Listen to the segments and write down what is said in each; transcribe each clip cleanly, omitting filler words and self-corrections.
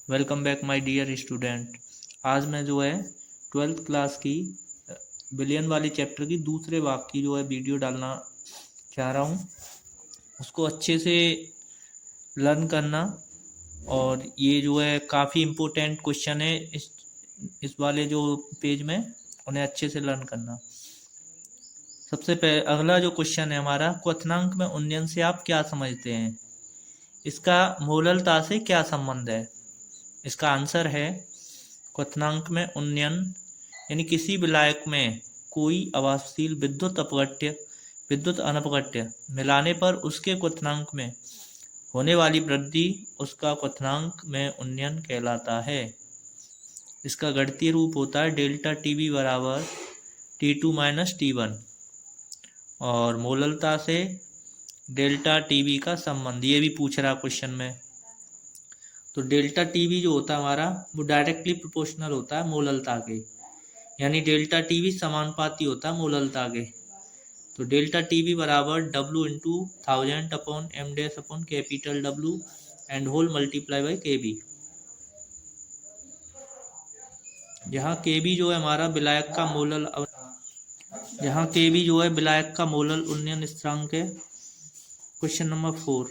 Welcome back my dear student. आज मैं जो है 12th क्लास की बिलियन वाले चैप्टर की दूसरे भाग की जो है वीडियो डालना चाह रहा हूँ। उसको अच्छे से लर्न करना, और ये जो है काफ़ी इम्पोर्टेंट क्वेश्चन है इस वाले जो पेज में, उन्हें अच्छे से लर्न करना। सबसे पहले अगला जो क्वेश्चन है हमारा, क्वथनांक में उन्नयन से आप क्या समझते हैं? इसका मोललता से क्या संबंध है? इसका आंसर है, क्वथनांक में उन्नयन यानी किसी विलायक में कोई अवाष्पशील विद्युत अनपगट्य मिलाने पर उसके क्वथनांक में होने वाली वृद्धि उसका क्वथनांक में उन्नयन कहलाता है। इसका गणितीय रूप होता है डेल्टा टीवी बराबर T2 माइनस T1, और मोललता से डेल्टा टीवी का संबंध ये भी पूछ रहा क्वेश्चन में। तो डेल्टा टीवी जो होता है हमारा, वो डायरेक्टली प्रोपोर्शनल होता है मोललता के, यानी डेल्टा टीवी समानुपाती होता है मोललता के। तो डेल्टा टीवी बराबर W into 1000 upon M dash upon capital W and whole multiply by KB, जहाँ KB जो है हमारा विलायक का मोलल जहाँ KB जो है विलायक का मोलल उन्नयन स्थिरांक है। क्वेश्चन नंबर 4,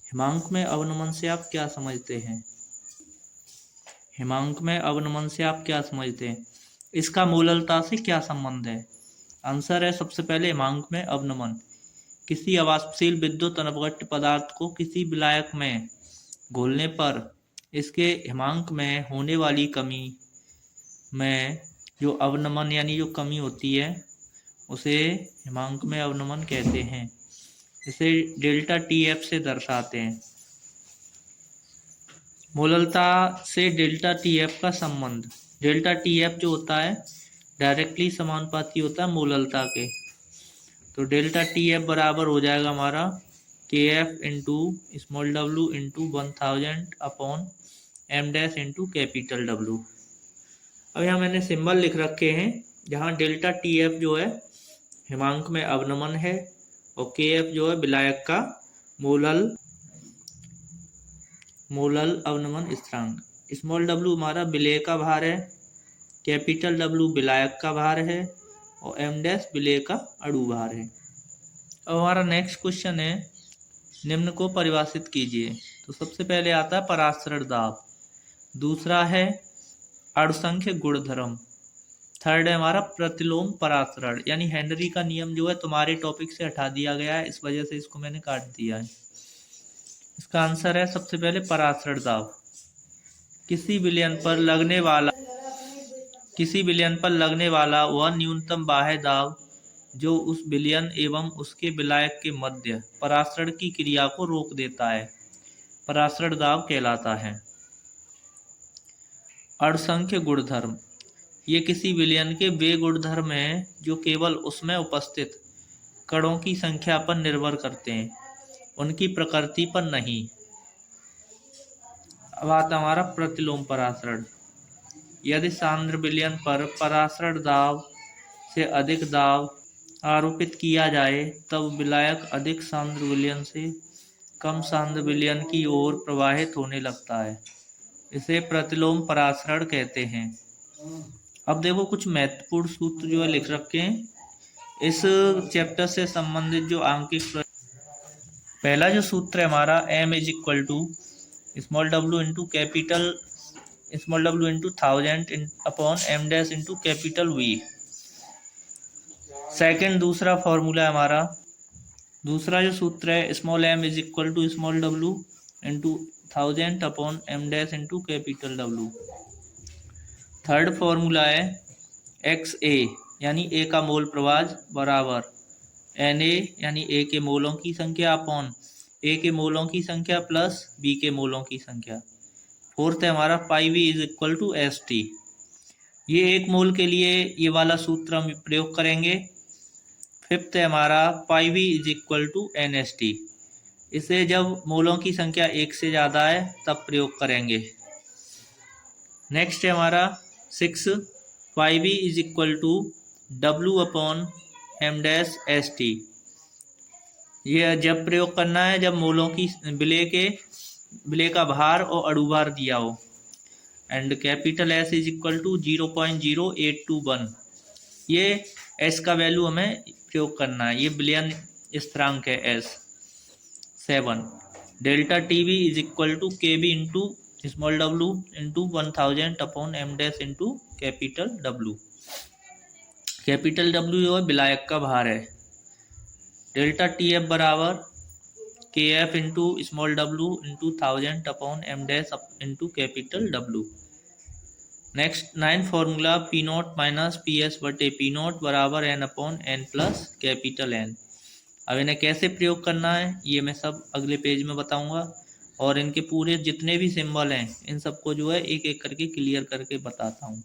हिमांक में अवनमन से आप क्या समझते हैं? हिमांक में अवनमन से आप क्या समझते हैं? इसका मोललता से क्या संबंध है? आंसर है, सबसे पहले हिमांक में अवनमन किसी अवाष्पशील विद्युत अनपगट्य पदार्थ को किसी विलायक में घोलने पर इसके हिमांक में होने वाली कमी में जो अवनमन यानी जो कमी होती है उसे हिमांक में अवनमन कहते हैं। इसे डेल्टा TF से दर्शाते हैं। मोललता से डेल्टा TF का संबंध, डेल्टा TF जो होता है डायरेक्टली समानुपाती होता है मोललता के। तो डेल्टा TF बराबर हो जाएगा हमारा KF into small w into 1000 upon M dash into capital W। अब यहाँ मैंने सिंबल लिख रखे हैं, जहाँ डेल्टा TF जो है हिमांक में अवनमन है और KF जो है विलायक का मोलल अवनमन स्थिरांक। स्मॉल w हमारा विलेय का भार है, कैपिटल W विलायक का भार है और एम डैश विलेय का अणु भार है। अब हमारा नेक्स्ट क्वेश्चन है, निम्न को परिभाषित कीजिए। तो सबसे पहले आता है परासरण दाब, दूसरा है अणुसंख्य गुणधर्म, थर्ड है हमारा प्रतिलोम परासरण, यानी हेनरी का नियम जो है तुम्हारे टॉपिक से हटा दिया गया है, इस वजह से इसको मैंने काट दिया है। इसका आंसर है सबसे पहले परासरण दाब, किसी विलयन पर लगने वाला वह न्यूनतम बाह्य दाब जो उस विलयन एवं उसके विलायक के मध्य परासरण की क्रिया को रोक देता है, परासरण दाब कहलाता है। अणुसंख्य गुणधर्म, ये किसी विलयन के वे गुणधर्म हैं जो केवल उसमें उपस्थित कणों की संख्या पर निर्भर करते हैं, उनकी प्रकृति पर नहीं। अब आता हमारा प्रतिलोम परासरण, यदि सांद्र विलयन पर परासरण दाब से अधिक दाब आरोपित किया जाए तब विलायक अधिक सांद्र विलयन से कम सांद्र विलयन की ओर प्रवाहित होने लगता है, इसे प्रतिलोम परासरण कहते हैं। अब देखो कुछ महत्वपूर्ण सूत्र जो है लिख रखे हैं इस चैप्टर से संबंधित जो आंकिक। पहला जो सूत्र है हमारा, m is equal to small w into capital small w into 1000 upon M dash into capital V। Second दूसरा फॉर्मूला है हमारा, दूसरा जो सूत्र है स्मॉल m is equal to small w into 1000 upon M dash into capital W। Third formula है XA यानी A का मोल प्रवाह बराबर Na यानी A के मोलों की संख्या अपॉन A के मोलों की संख्या प्लस B के मोलों की संख्या। फोर्थ है हमारा pi V is equal to ST। ये एक मोल के लिए ये वाला सूत्र हम प्रयोग करेंगे। फिफ्थ है हमारा pi V is equal to NST, इसे जब मोलों की संख्या एक से ज़्यादा है तब प्रयोग करेंगे। नेक्स्ट है हमारा 6 pi V is equal to W upon M dash ST। ये जब प्रयोग करना है जब मोलों की विलेय का भार और अणुभार दिया हो। And capital S is equal to 0.0821। ये एस का वैल्यू हमें प्रयोग करना है, ये बिलियन स्थिरांक है एस। 7 delta T B is equal to K B into small W into 1000 upon M dash into capital W. Capital W जो है विलायक का भार है। डेल्टा टी एफ बराबर K F into small W into 1000 upon M dash into capital W. Next 9 formula P naught minus P S बटे P naught बराबर N upon N plus capital N. अब इन्हें कैसे प्रयोग करना है ये मैं सब अगले पेज में बताऊंगा, और इनके पूरे जितने भी सिंबल हैं इन सबको जो है एक एक करके क्लियर करके बताता हूँ।